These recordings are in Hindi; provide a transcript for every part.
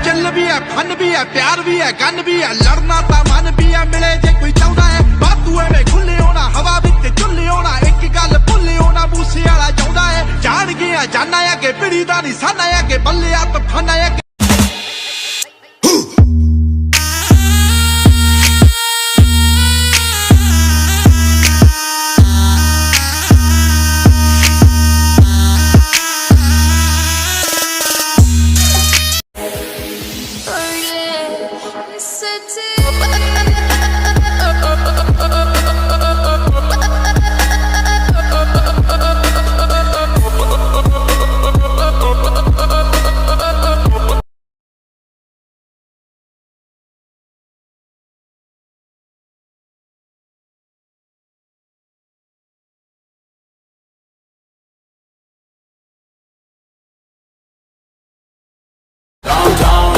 चिल भी है, फन भी है, प्यार भी है, गन भी है, लड़ना ता मन भी है, मिले जे कोई चाहता है बातू में खुले होना, हवा विच चुल्ले होना, एक गल भुल्ले होना, मूसे वाला चाहता है जान गया जाना है कि पीड़ी दा निशाना है कि बल्ले आ तफाना है।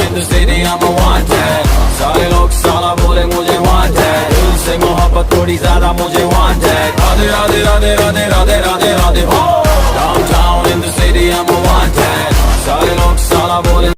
The city I'm a wanted, सारे लोग साला बोले मुझे wanted, दिल से मोहब्बत थोड़ी ज़्यादा मुझे wanted, राधे राधे राधे राधे राधे राधे राधे हो। Downtown in the city I'm a wanted, सारे लोग साला बोले।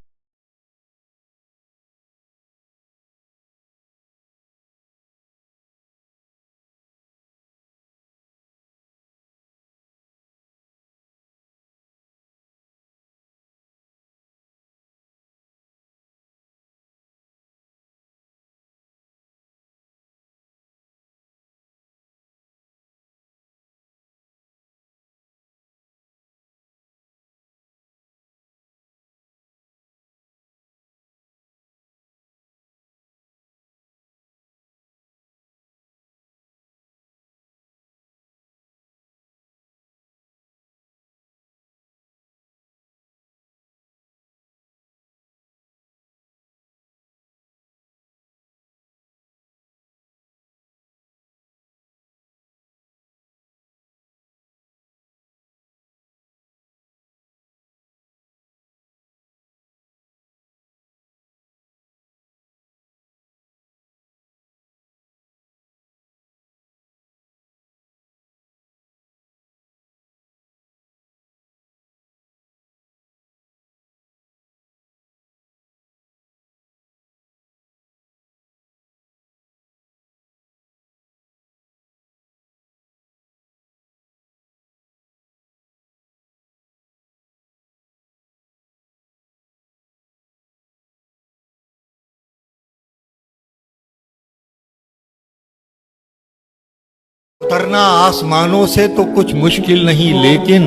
उतरना आसमानों से तो कुछ मुश्किल नहीं, लेकिन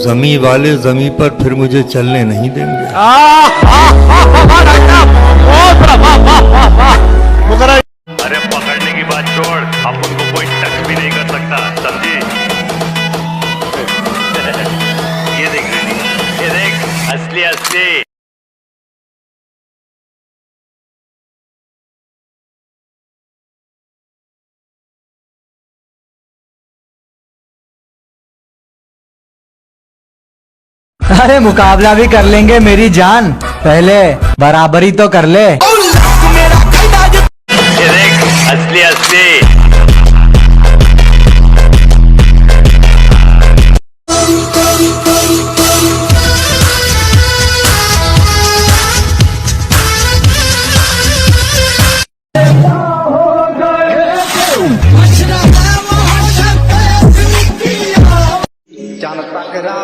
जमी वाले जमी पर फिर मुझे चलने नहीं देंगे। अरे पकड़ने की बात छोड़, अब उनको कोई टच भी नहीं कर सकता, समझी? ये देख ये देख, असली असली। अरे मुकाबला भी कर लेंगे मेरी जान, पहले बराबरी तो कर ले। ये देख, असली असली।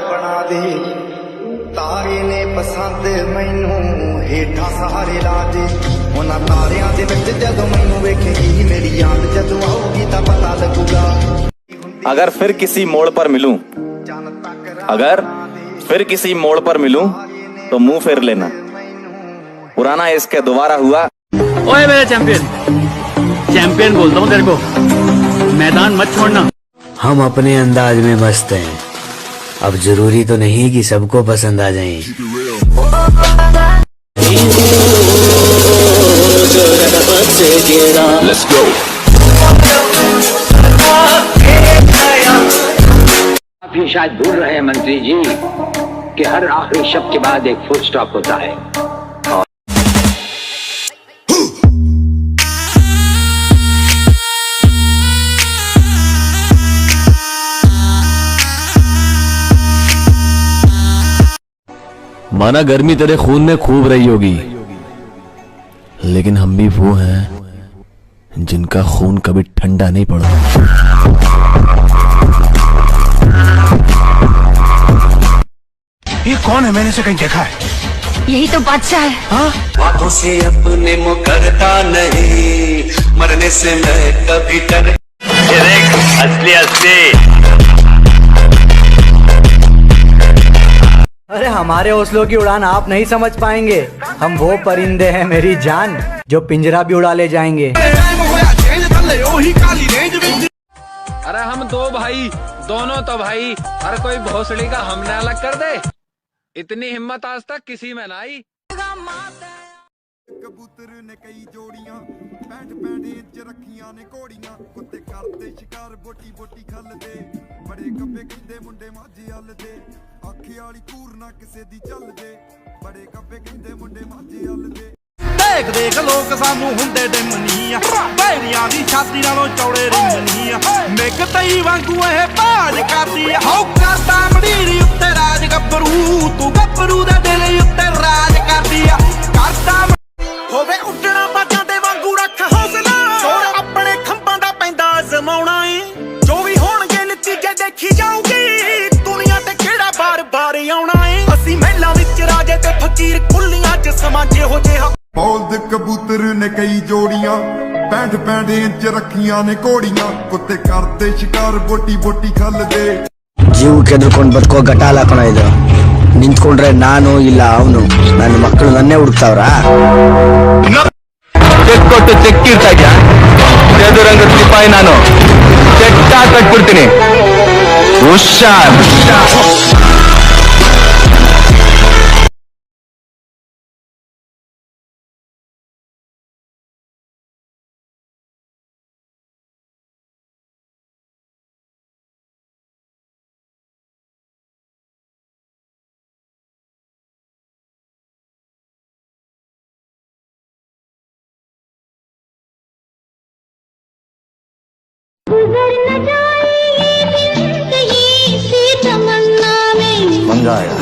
बना दे तारे ने पसंद मैनू हेठा सहारे ला दे उन्हां तारियां दे विच जदों मैनू वेखेगी मेरी याद जदों आऊगी तां पता लगूगा। अगर फिर किसी मोड़ पर मिलूं, अगर फिर किसी मोड़ पर मिलूं तो मुंह फेर लेना, पुराना इसके दोबारा हुआ। ओए मेरे चैंपियन, चैंपियन बोलता हूँ तेरे को, मैदान मत छोड़ना। हम अपने अंदाज में मस्त हैं, अब जरूरी तो नहीं कि सबको पसंद आ जाएं। Let's go. आप ये शायद भूल रहे हैं मंत्री जी कि हर आखिरी शब्द के बाद एक फुल स्टॉप होता है। माना गर्मी तेरे खून में खूब रही होगी, लेकिन हम भी वो हैं जिनका खून कभी ठंडा नहीं पड़ा। ये कौन है? मैंने इसे कहीं देखा है। यही तो बादशाह है। हाँ? आंखों से अपने मुकरता नहीं, मरने से मैं कभी डर। ये देख असली असली। अरे हमारे हौसलों की उड़ान आप नहीं समझ पाएंगे। हम वो परिंदे हैं मेरी जान, जो पिंजरा भी उड़ा ले जाएंगे। अरे हम दो भाई, दोनों तो भाई, हर कोई भोसड़ी का हमने अलग कर दे। इतनी हिम्मत आज तक किसी में ना आई। कबूतर ने कई जोड़ियां, पैंट पैंटे च रखियां ने घोड़ियां, कुत्ते करते शिकार बोटी बोटी खल दे, बड़े कब्बे कहंदे मुंडे माझे हल दे, आखे वाली कूर ना किसे दी चल दे, बड़े कब्बे कहंदे मुंडे माझे हल दे। देख देख लोक सानू हुंदे डिमनीया, बैरियां दी छाती नालों चौड़े रिंगनीया, मेक तई वांगू ए बाज करदी आ, हौ करदा मड़ीरी उत्ते राज गब्बरू, तू गब्बरू दे दिल उत्ते राज करदी आ, करदा होवे ਉੱਡਣਾ ਬਾਜਾਂ ਦੇ ਵਾਂਗੂ ਰੱਖ ਹੌਸਲਾ, ਸੋਰ ਆਪਣੇ ਖੰਭਾਂ ਦਾ ਪੈਂਦਾ ਜ਼ਮਾਉਣਾ ਏ, ਜੋ ਵੀ ਹੋਣਗੇ ਨਤੀਜੇ ਦੇਖੀ ਜਾਊਗੀ, ਦੁਨੀਆ ਤੇ ਕਿਹੜਾ ਬਾਰ-ਬਾਰ ਆਉਣਾ ਏ, ਅਸੀਂ ਮਹਿਲਾਂ ਵਿੱਚ ਰਾਜੇ ਤੇ ਫਕੀਰ ਕੁੱਲੀਆਂ ਚ ਸਮਾਂ ਜਿਹੋ ਜਿਹਾ। ਬੋਲਦ ਕਬੂਤਰ ਨੇ ਕਈ ਜੋੜੀਆਂ, ਪੈਂਟ ਪੈਂਟ ਇੰਚ ਰੱਖੀਆਂ ਨੇ ਘੋੜੀਆਂ, ਕੁੱਤੇ ਕਰਦੇ ਸ਼ਿਕਾਰ ਬੋਟੀ ਬੋਟੀ ਖੱਲਦੇ। ಜೀವಕ್ಕೆ ಎದುರ್ಕೊಂಡು ಬದುಕೋ ಗಟಾಲ ಕಣ ಇದು. ನಿಂತ್ಕೊಂಡ್ರೆ ನಾನು ಇಲ್ಲ ಅವನು, ನನ್ನ ಮಕ್ಕಳು ನನ್ನೇ ಹುಡುಕ್ತಾವ್ರ. ಚೆಕ್ ಕೊಟ್ಟು ಚೆಕ್ ಇರ್ತಾ ಇದ್ಯಾ? ಎದುರಂಗ ಸಿಪಾಯಿ ನಾನು, ಚೆಕ್ ಕಟ್ಬಿಡ್ತೀನಿ. ಹುಷಾರ್.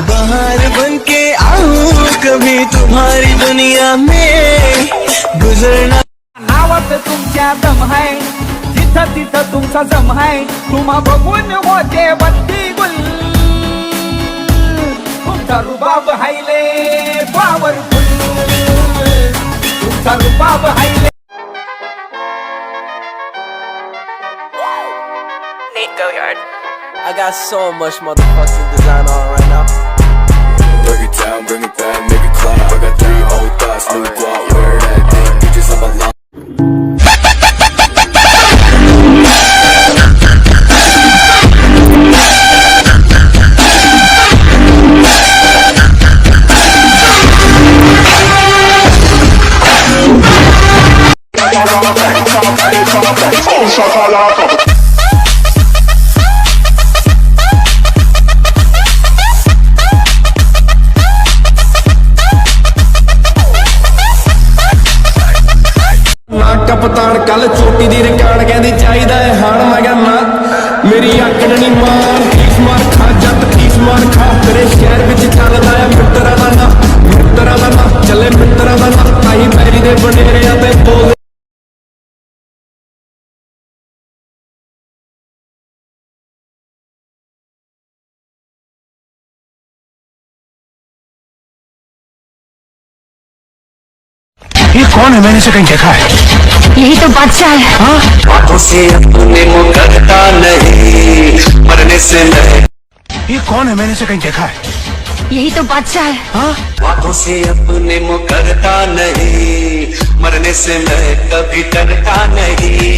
बाहर बन के आऊं कभी तुम्हारी दुनिया में, गुजरना नावात तुमच्या दम आहे, जिथं तिथं तुमचा जम आहे, तुम्हा बघून होते बत्ती गुल, तुमचा रुबाब हायले पॉवरफुल, तुमचा रुबाब हायले. I got so much motherfucking design on right now. Break it down, bring it back, make it clap. I got 3 old thoughts, new guap. Where that thing, bitches on my line. ਕਪਤਾਨ ਕੱਲ ਚੋਟੀ ਦੀ ਰਿਕਾਰਡ ਕਹਿੰਦੀ ਚਾਹੀਦਾ ਹੈ ਹਾਣ, ਮੈਂ ਕਿਹਾ ਨਾ ਮੇਰੀ ਆਕੜਨੀ ਮਾਰ, ਫੀਸ ਮਾਰ ਖਾ ਜੱਟ, ਫੀਸ ਮਾਰ ਖਾ, ਤੇਰੇ ਸ਼ਹਿਰ ਵਿੱਚ ਚੱਲਦਾ ਆ ਮਿੱਤਰਾਂ ਦਾ ਨਾ, ਮਿੱਤਰਾਂ ਦਾ ਨਾ ਚੱਲੇ, ਮਿੱਤਰਾਂ ਦਾ ਨਾ, ਆਹੀ ਪੈਰੀ ਦੇ ਬਨੇਰਿਆਂ ਤੇ ਬੋਲ। ये कौन है? मैंने इसे कहीं देखा है। यही तो बादशाह है। हाँ? आंखों से अपने मुकरता नहीं, मरने से मैं। ये कौन है? मैंने इसे कहीं देखा है। यही तो बादशाह है। हाँ? आंखों से अपने मुकरता नहीं, मरने से मैं कभी डरता नहीं।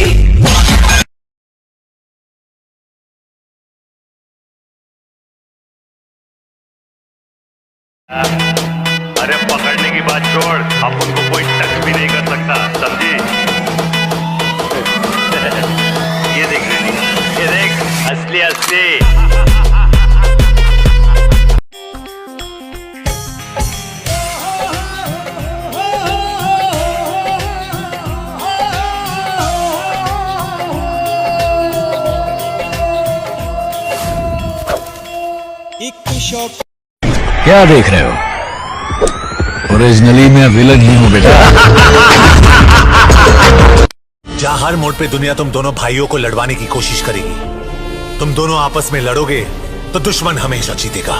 अरे पकड़ने की बात छोड़, अब उनको कोई टच भी नहीं कर सकता, समझी? ये देख रही, ये देख असली असली। क्या देख रहे हो? ओरिजिनली मैं विलन ही हूँ बेटा। जहाँ हर मोड़ पे दुनिया तुम दोनों भाइयों को लड़वाने की कोशिश करेगी, तुम दोनों आपस में लड़ोगे तो दुश्मन हमेशा जीतेगा।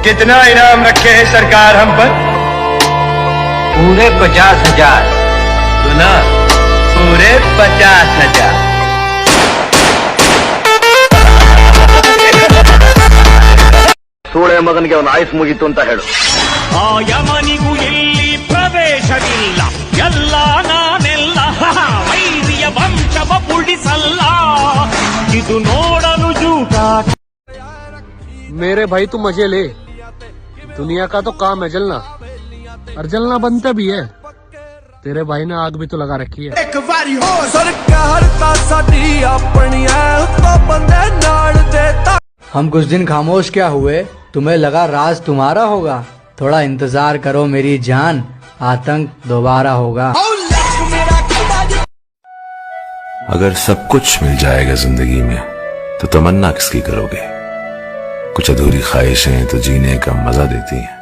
कितना इनाम रखे है सरकार हम पर? पूरे 50,000। सुना, पूरे 50,000। ಸೂಳೆ ಮಗನಿಗೆ ಒಂದು ಆಯುಸ್ ಮುಗೀತು ಅಂತ ಹೇಳು. ಆ ಯಮನಿಗೂ ಎಲ್ಲಿ ಪ್ರವೇಶವಿಲ್ಲ, ಎಲ್ಲ ನಾನೆಲ್ಲ ವೈರಿಯ ವಂಶವ ಉಳಿಸಲ್ಲ, ಇದು ನೋಡಲು ಜೂಟ. मेरे भाई तू मजे ले, दुनिया का तो काम है जलना, और जलना बनता भी है। तेरे भाई ने आग भी तो लगा रखी है। एक बारी हो सरकार ता साडी अपनी है तो बंदे नाल देता। हम कुछ दिन खामोश क्या हुए? तुम्हें लगा राज तुम्हारा होगा? थोड़ा इंतजार करो मेरी जान, आतंक दोबारा होगा। अगर सब कुछ मिल जाएगा जिंदगी में तो तमन्ना किसकी करोगे? कुछ अधूरी ख्वाहिशें तो जीने का मजा देती हैं।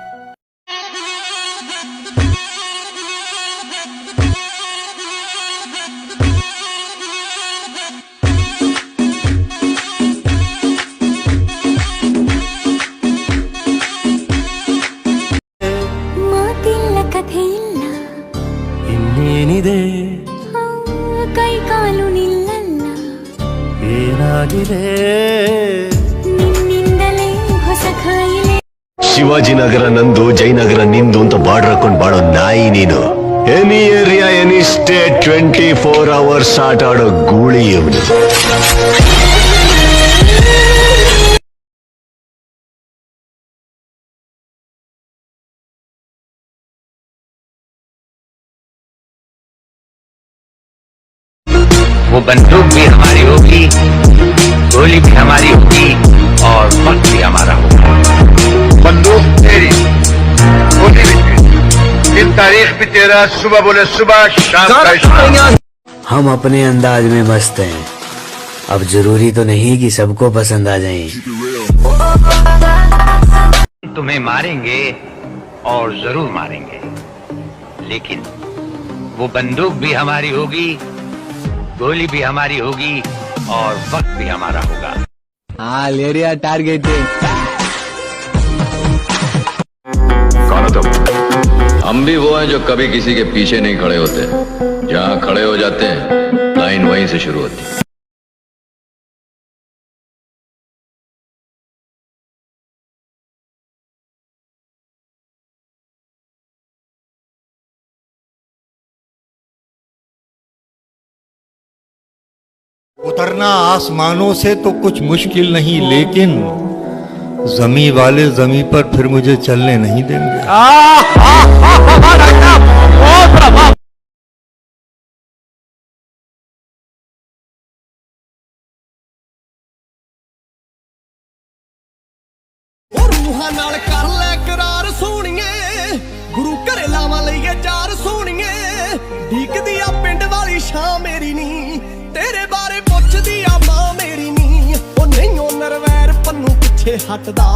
ಇನ್ನೇನಿದೆ ಕೈ ಕಾಲು ನಿಲ್ಲಲ್ಲ, ಏನಾಗಿದೆ ನಿನ್ನಿಂದಲೇ ಹೊಸ ಕಾಯಿಲೆ. ಶಿವಾಜಿನಗರ ನಂದು, ಜಯನಗರ ನಿಂದು ಅಂತ ಬಾರ್ಡರ್ ಹಾಕೊಂಡು ಬಾಳೋ ನಾಯಿ ನೀನು. Any area any state 24 hours ಆಟ ಆಡೋ ಗೂಳಿ ಇವನು. वो बंदूक भी हमारी होगी, गोली भी हमारी होगी, और वक्त भी हमारा होगा। बंदूक तेरी, गोली भी तेरी, दिन तारीख भी तेरा, सुबह बोले सुबह, शाम का शाम। हम अपने अंदाज में मस्त हैं, अब जरूरी तो नहीं कि सबको पसंद आ जाएं। तुम्हें मारेंगे और जरूर मारेंगे, लेकिन वो बंदूक भी हमारी होगी, गोली भी हमारी होगी, और वक्त भी हमारा होगा। हाँ ले रिया टारगेट है। कौन हो तुम? हम भी वो हैं जो कभी किसी के पीछे नहीं खड़े होते, जहाँ खड़े हो जाते हैं लाइन वहीं से शुरू होती है। उतरना आसमानों से तो कुछ मुश्किल नहीं, लेकिन जमी वाले जमी पर फिर मुझे चलने नहीं देंगे। और रूहां नाल कर ले करार सोहणीए, गुरु घरे लावां लईए चार सोहणीए, ढीकदी आ पिंड वाली शां मेरी नी, तेरे बारे पुछदी आ मां मेरी नी, ओ नहीं ओ नरवैर पन्नू पिछे हटदा।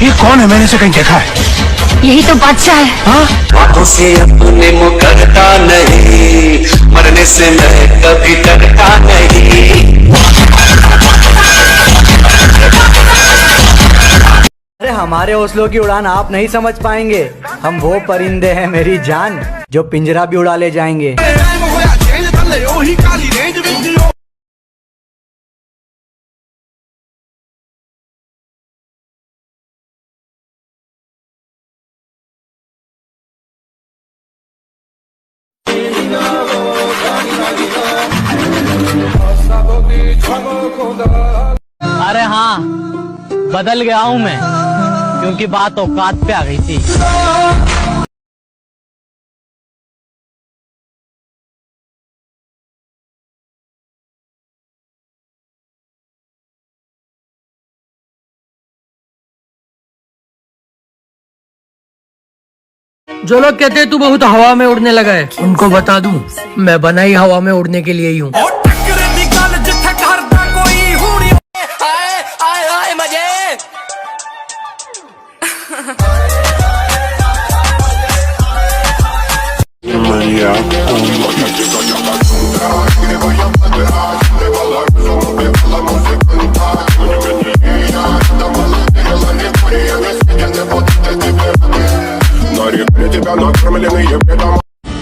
ये कौन है? मैंने इसे कहीं देखा है। यही तो बादशाह है। बातों से अपने मुकरता नहीं, मरने से मैं कभी डरता नहीं। अरे हमारे हौसलों की उड़ान आप नहीं समझ पाएंगे, हम वो परिंदे हैं मेरी जान, जो पिंजरा भी उड़ा ले जाएंगे। अरे हाँ, बदल गया हूँ मैं, क्योंकि बात औकात पे आ गई थी। जो लोग कहते हैं तू बहुत हवा में उड़ने लगा है, उनको बता दूं मैं बना ही हवा में उड़ने के लिए ही हूँ।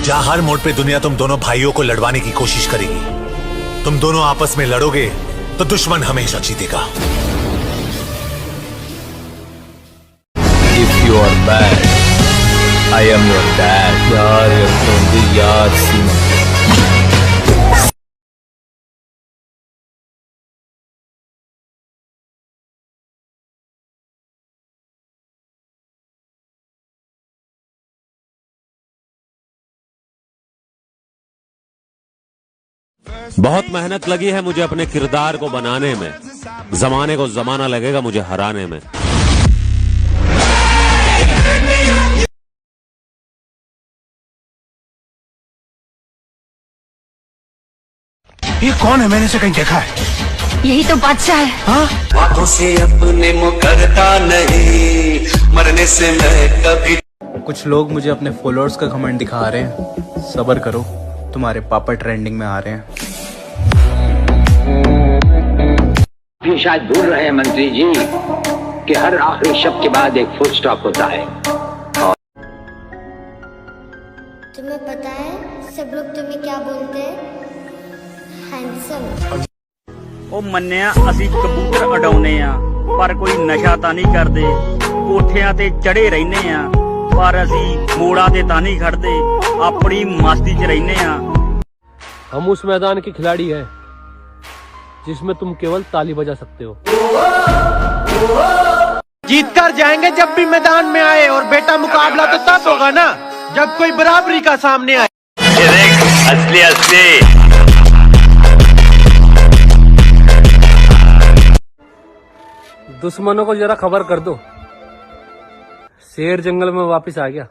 जहाँ हर मोड़ पे दुनिया तुम दोनों भाइयों को लड़वाने की कोशिश करेगी, तुम दोनों आपस में लड़ोगे तो दुश्मन हमेशा जीतेगा। If you are bad, I am your dad. यार यार सीमा। बहुत मेहनत लगी है मुझे अपने किरदार को बनाने में, जमाने को जमाना लगेगा मुझे हराने में। ये कौन है? मैंने इसे कहीं देखा है। यही तो बादशाह है। हाँ? बातों से अपने मुकरता नहीं, मरने से मैं कभी। कुछ लोग मुझे अपने फॉलोअर्स का घमंड दिखा रहे हैं, सब्र करो, तुम्हारे पापा ट्रेंडिंग में आ रहे हैं। भी शायद भूल रहे हैं मंत्री जी कि हर आखिरी शब्द के बाद एक फुल स्टॉप होता है। तुम्हें पता है सब लोग तुम्हें क्या बोलते हैं? हैंडसम। ਉਹ ਮੰਨਿਆ ਅਸੀਂ ਕਬੂਤਰ ਉਡਾਉਨੇ ਆ ਪਰ ਕੋਈ ਨਸ਼ਾ ਤਾਂ ਨਹੀਂ ਕਰਦੇ, ਕੋਠਿਆਂ ਤੇ ਚੜੇ ਰਹਿੰਦੇ ਆ ਪਰ ਅਸੀਂ ਮੋੜਾਂ ਤੇ ਤਾਂ ਨਹੀਂ ਖੜਦੇ, ਆਪਣੀ ਮਸਤੀ 'ਚ ਰਹਿੰਦੇ ਆ। हम उस मैदान के खिलाड़ी हैं जिसमें तुम केवल ताली बजा सकते हो। जीत कर जाएंगे जब भी मैदान में आए, और बेटा मुकाबला तो तब होगा ना जब कोई बराबरी का सामने आए। ये देख असली असली। दुश्मनों को जरा खबर कर दो, शेर जंगल में वापस आ गया।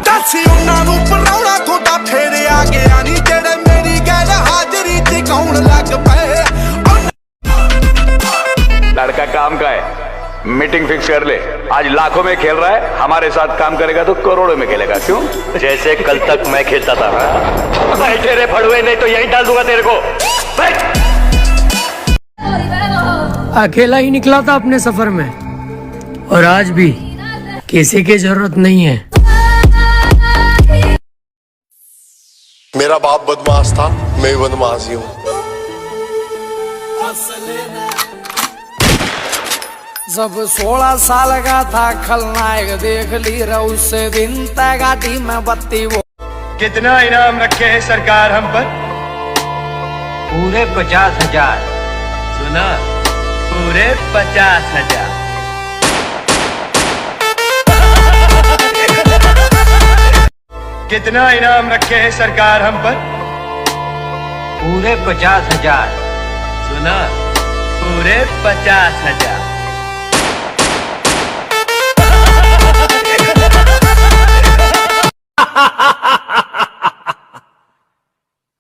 ਦੱਸੀ ਉਹਨਾਂ ਨੂੰ ਪਰੌਣਾ ਤੁਹਾਡਾ ਫੇਰ ਆ ਗਿਆ ਨਹੀਂ, ਜਿਹੜੇ ਮੇਰੀ ਗੈਰ ਹਾਜ਼ਰੀ ਤੇ ਕੌਣ ਲੱਗ ਪਏ। लड़का काम का है, मीटिंग फिक्स कर ले। आज लाखों में खेल रहा है, हमारे साथ काम करेगा तो करोड़ों में खेलेगा। क्यों? जैसे कल तक मैं खेलता था। बैठे रे फड़ुए, नहीं तो यहीं डाल दूंगा तेरे को। अकेला ही निकला था अपने सफर में, और आज भी किसी की जरूरत नहीं है। मेरा बाप बदमाश था, मैं भी बदमाश ही हूँ। जब 16 साल का था खलनायक देख ली रहा उससे दिन तय गाड़ी में बत्ती वो। कितना इनाम रखे हैं सरकार हम पर? पूरे 50,000। सुना? पूरे 50,000। कितना इनाम रखे हैं सरकार हम पर? पूरे 50,000। सुना? पूरे 50,000।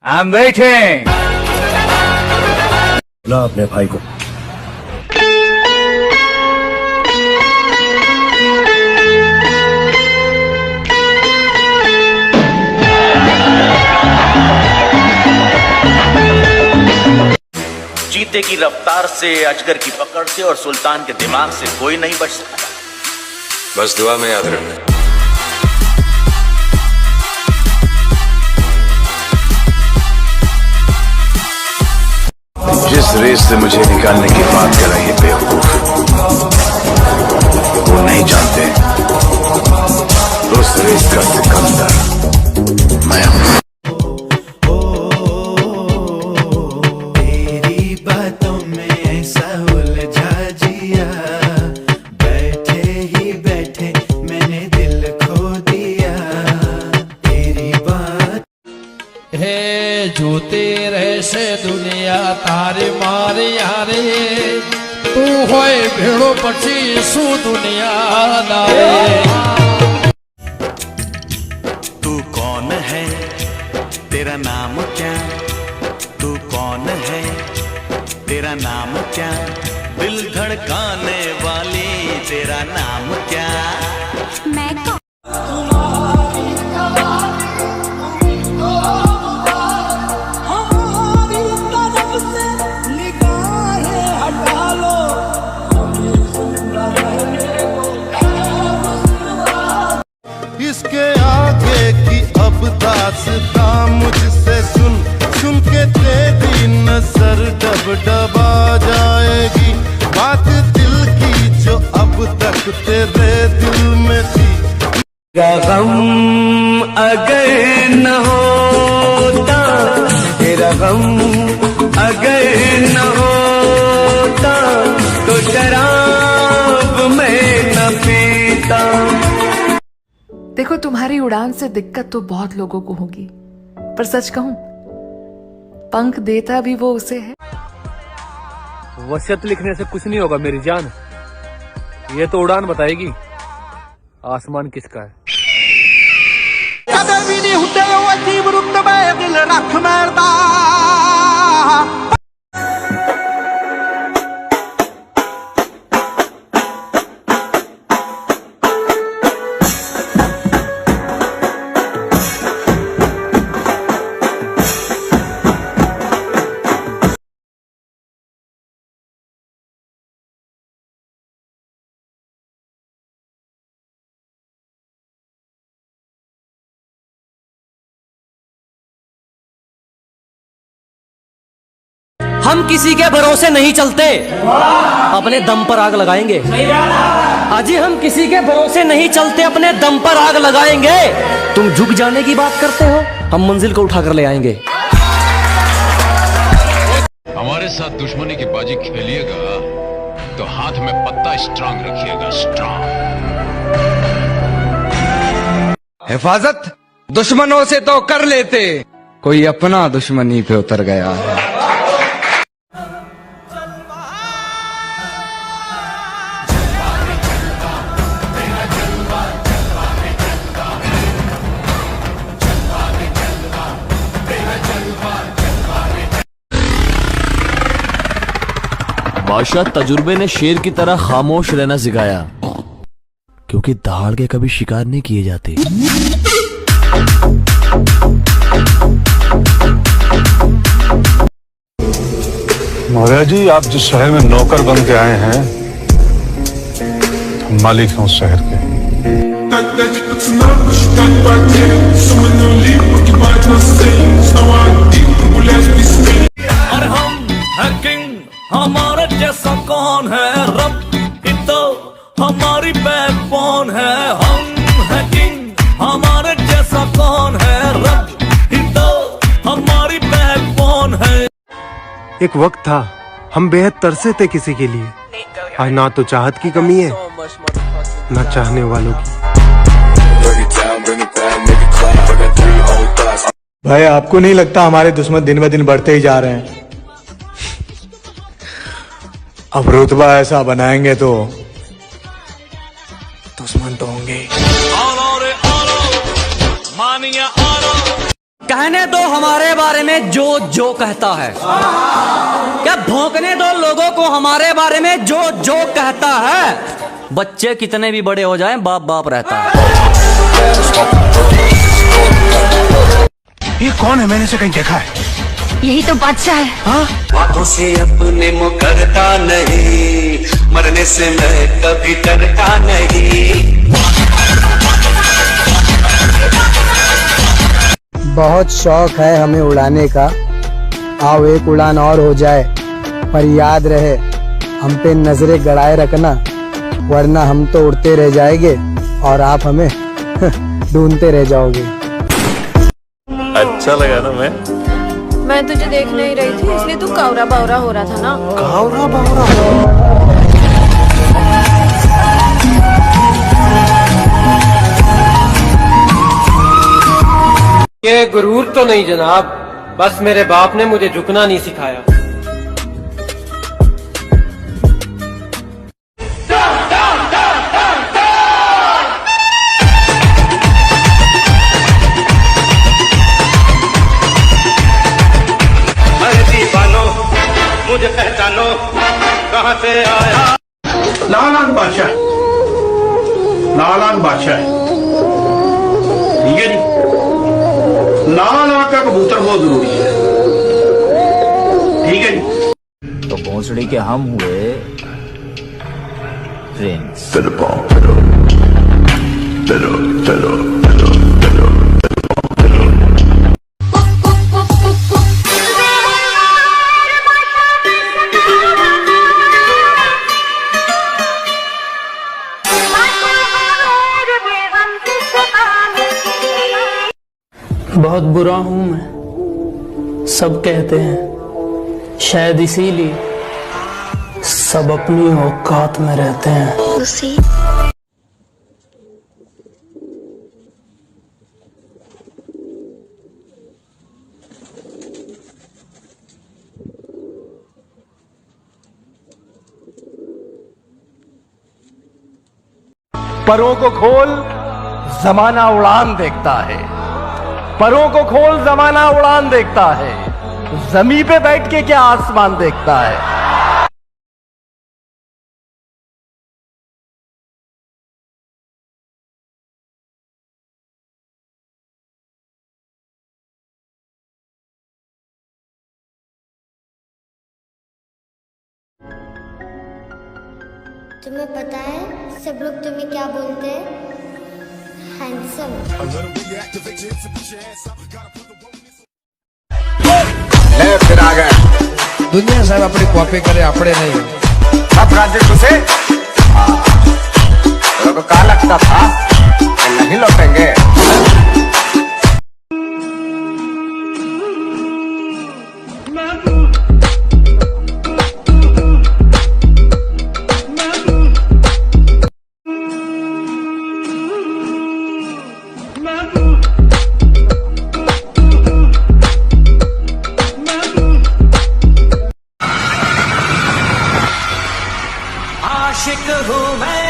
I'm waiting। बुला अपने भाई को। चीते की रफ्तार से, अजगर की पकड़ से और सुल्तान के दिमाग से कोई नहीं बच सकता। बस दुआ में याद रखना। जिस रेस से मुझे निकालने की बात कर रही है बेवकूफ, वो नहीं जानते उस रेस का सिकंदर मैं हूं। तेरी बातों में ऐसा उलझा जिया, बैठे ही बैठे मैंने दिल खो दिया। तेरी बात हे जोते रहसे दुनिया तारे मारे यारे, तू होए भेड़ो पछी सु दुनिया लाए। तू कौन है, तेरा नाम क्या, तू कौन है, तेरा नाम क्या, दिल धड़काने वाली तेरा नाम क्या। मैं इसके आगे की अब दास्तां मुझसे सुन, सुन के तेरी नजर डब डबा जाएगी, बात दिल की जो अब तक तेरे दिल में थी। गम अगर न होता, तेरा गम अगर न होता, तो शराब मैं न पीता। देखो तुम्हारी उड़ान से दिक्कत तो बहुत लोगों को होगी, पर सच कहूं पंख देता भी वो उसे है। वसीयत लिखने से कुछ नहीं होगा मेरी जान, ये तो उड़ान बताएगी आसमान किसका है। कदे भी नहीं हुंदे ओ अजीब रुतबे दिल रख मरदा। हम किसी के भरोसे नहीं चलते, अपने दम पर आग लगाएंगे। अजी हम किसी के भरोसे नहीं चलते, अपने दम पर आग लगाएंगे। तुम झुक जाने की बात करते हो, हम मंजिल को उठाकर ले आएंगे। हमारे साथ दुश्मनी की बाजी खेलिएगा तो हाथ में पत्ता स्ट्रांग रखिएगा, स्ट्रांग। हिफाजत दुश्मनों से तो कर लेते, कोई अपना दुश्मनी पे उतर गया है। बादशाह तजुर्बे ने शेर की तरह खामोश रहना सिखाया, क्योंकि दहाड़ के कभी शिकार नहीं किए जाते। महाराज जी, आप जिस शहर में नौकर बन के आए हैं, हम मालिक हैं उस शहर के। और हम हैं किंग, हमारे जैसा कौन है, रब ही तो हमारी बैकबोन है। हम हैं किंग, हमारे जैसा कौन है, रब ही तो हमारी बैकबोन है। एक वक्त था हम बेहद तरसे थे किसी के लिए, आज ना तो चाहत की कमी है ना चाहने वालों की। भाई आपको नहीं लगता हमारे दुश्मन दिन ब दिन बढ़ते ही जा रहे हैं? अब रुतबा ऐसा बनाएंगे तो दुश्मन तो होंगे। कहने दो हमारे बारे में जो जो कहता है, क्या भौंकने दो लोगों को हमारे बारे में जो जो कहता है। बच्चे कितने भी बड़े हो जाएं, बाप बाप रहता है। ये कौन है? मैंने इसे कहीं देखा है। यही तो बादशाह है। हाँ? बातों से अपने मुकरता नहीं, मरने से मैं कभी डरता नहीं। बहुत शौक है हमें उड़ाने का, आओ एक उड़ान और हो जाए, पर याद रहे हम पे नजरें गड़ाए रखना, वरना हम तो उड़ते रह जाएंगे और आप हमें ढूंढते रह जाओगे। अच्छा लगा ना? मैं तुझे देख नहीं रही थी, इसलिए तू कावरा बावरा हो रहा था ना। कावरा बावरा? ये गुरूर तो नहीं जनाब, बस मेरे बाप ने मुझे झुकना नहीं सिखाया। चालाक बादशाह है, ठीक है जी। लाल आंख का कबूतर बहुत जरूरी है, ठीक है जी। तो भोसड़ी के हम हुए फ्रेंड्स। बहुत बुरा हूं मैं, सब कहते हैं, शायद इसीलिए सब अपनी औकात में रहते हैं। परों को खोल, जमाना उड़ान देखता है। परों को खोल, जमाना उड़ान देखता है। जमीन पे बैठ के क्या आसमान देखता है। तुम्हें पता है सब लोग तुम्हें क्या बोलते हैं? हैंडसम। फिर आ गए दुनिया साहब अपनी कॉपी करे, अपने नहीं। अब राज्य तुझे तो कहा लगता था नहीं लौटेंगे। आशिक हूँ मैं,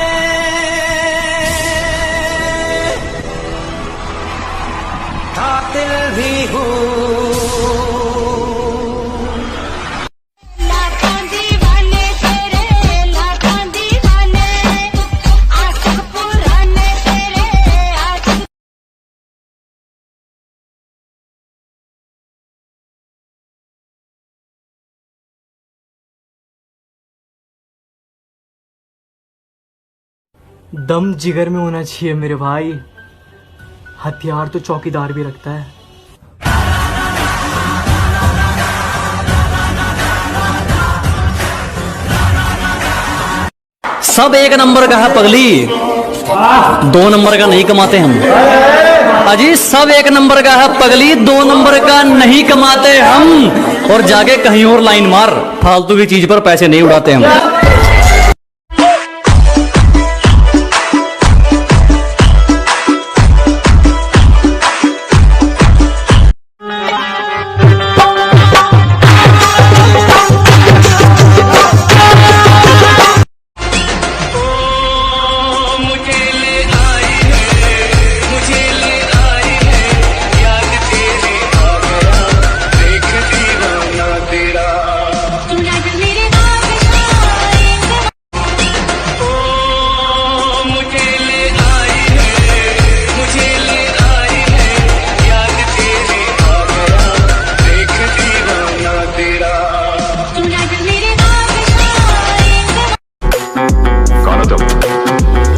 कातिल भी हूँ। लाखों दीवाने तेरे, लाखों दीवाने, आशिक पुराने तेरे, आशिक। दम जिगर में होना चाहिए मेरे भाई, हथियार तो चौकीदार भी रखता है। सब एक नंबर का है पगली, 2 नंबर का नहीं कमाते हम। अजी सब एक नंबर का है पगली, 2 नंबर का नहीं कमाते हम। और जाके कहीं और लाइन मार, फालतू की चीज पर पैसे नहीं उड़ाते हम।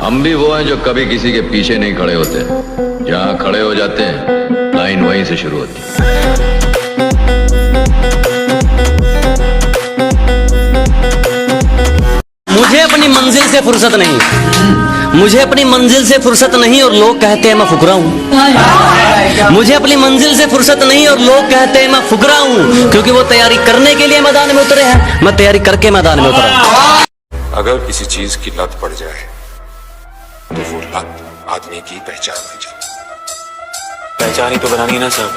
हम भी वो हैं जो कभी किसी के पीछे नहीं खड़े होते, जहां खड़े हो जाते हैं लाइन वहीं से शुरू होती है। मुझे अपनी मंजिल से फुर्सत नहीं, मुझे अपनी मंजिल से फुर्सत नहीं और लोग कहते हैं मैं फुकरा हूँ। मुझे अपनी मंजिल से फुर्सत नहीं और लोग कहते हैं मैं फुकरा हूँ, क्योंकि वो तैयारी करने के लिए मैदान में उतरे हैं, मैं तैयारी करके मैदान में उतरा। अगर किसी चीज की लत पड़ जाए तो वो लत आदमी की पहचान बन जाती। पहचान ही तो बनानी है ना साहब,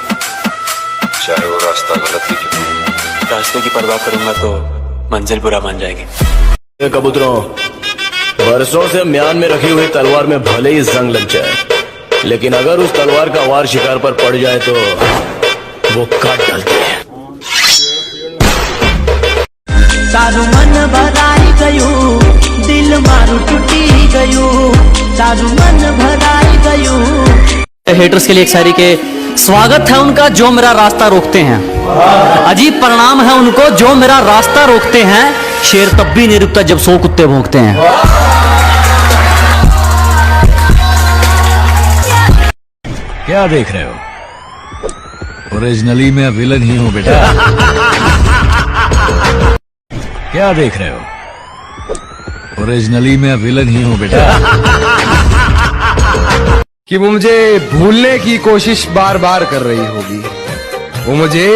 चाहे वो रास्ता गलत ही क्यों। रास्ते की परवाह करूंगा तो मंजिल बुरा मान जाएगी। कबूतरों, बरसों से म्यान में रखी हुई तलवार में भले ही जंग लग जाए, लेकिन अगर उस तलवार का वार शिकार पर पड़ जाए तो वो काट डालते हैं। तारू मन भराई गयू, दिल मारू टूटी गयू। तारू मन भराई गयू। हेटर्स के लिए एक शायरी के स्वागत है उनका जो मेरा रास्ता रोकते हैं, अजीब परिणाम है उनको जो मेरा रास्ता रोकते हैं, शेर तब भी नहीं रुकता जब 100 कुत्ते भौंकते हैं। क्या देख रहे हो? ओरिजिनली मैं विलन ही हूँ बेटा। क्या देख रहे हो? ओरिजिनली मैं विलन ही हूँ बेटा। कि वो मुझे भूलने की कोशिश बार बार कर रही होगी, वो मुझे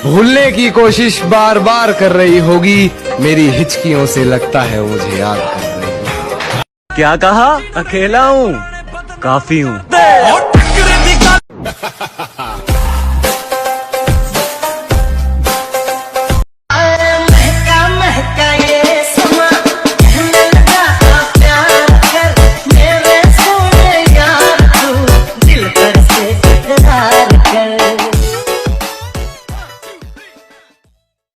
भूलने की कोशिश बार बार कर रही होगी, मेरी हिचकियों से लगता है वो मुझे याद कर रही होगी। क्या कहा? अकेला हूँ, काफी हूँ।